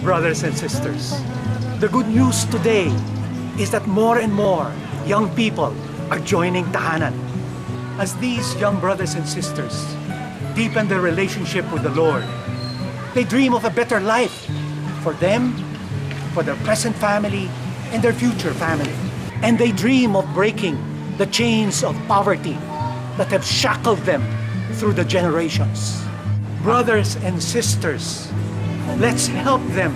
Brothers and sisters, the good news today is that more and more young people are joining Tahanan. As these young brothers and sisters deepen their relationship with the Lord, they dream of a better life for them, for their present family, and their future family. And they dream of breaking the chains of poverty that have shackled them through the generations. Brothers and sisters, let's help them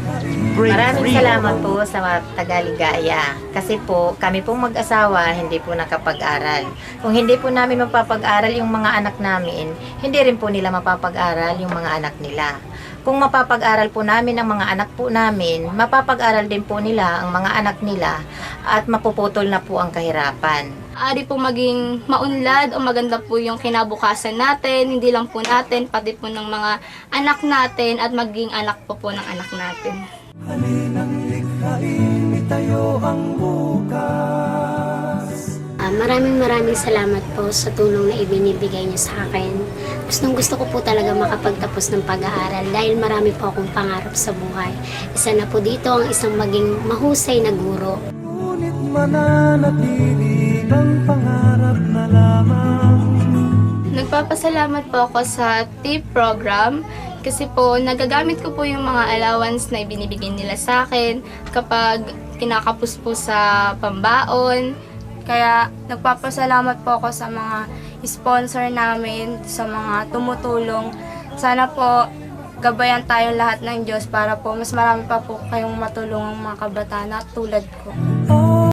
break Maraming free. salamat po sa Tagaligaya. Kasi po, kami pong mag-asawa, hindi po nakapag-aral. Kung hindi po namin mapapag-aral yung mga anak namin, hindi rin po nila mapapag-aral yung mga anak nila. Kung mapapag-aral po namin ang mga anak po namin, mapapag-aral din po nila ang mga anak nila at mapuputol na po ang kahirapan. Ari po maging maunlad o maganda po yung kinabukasan natin, hindi lang po natin, pati po ng mga anak natin at maging anak po ng anak natin. Halinang likhain, itayo ang bukas. Maraming salamat po sa tulong na ibinibigay niyo sa akin. Gusto ko po talaga makapagtapos ng pag-aaral dahil marami po akong pangarap sa buhay. Isa na po dito ang isang maging mahusay na guro. Ngunit mananatili ang pangarap na lamang. Nagpapasalamat po ako sa TIP program kasi po nagagamit ko po yung mga allowance na ibinibigay nila sa akin kapag kinakapos po sa pambaon. Kaya nagpapasalamat po ako sa mga sponsor namin, sa mga tumutulong. Sana po gabayan tayo lahat ng Diyos para po mas marami pa po kayong matulungang mga kabataan tulad ko.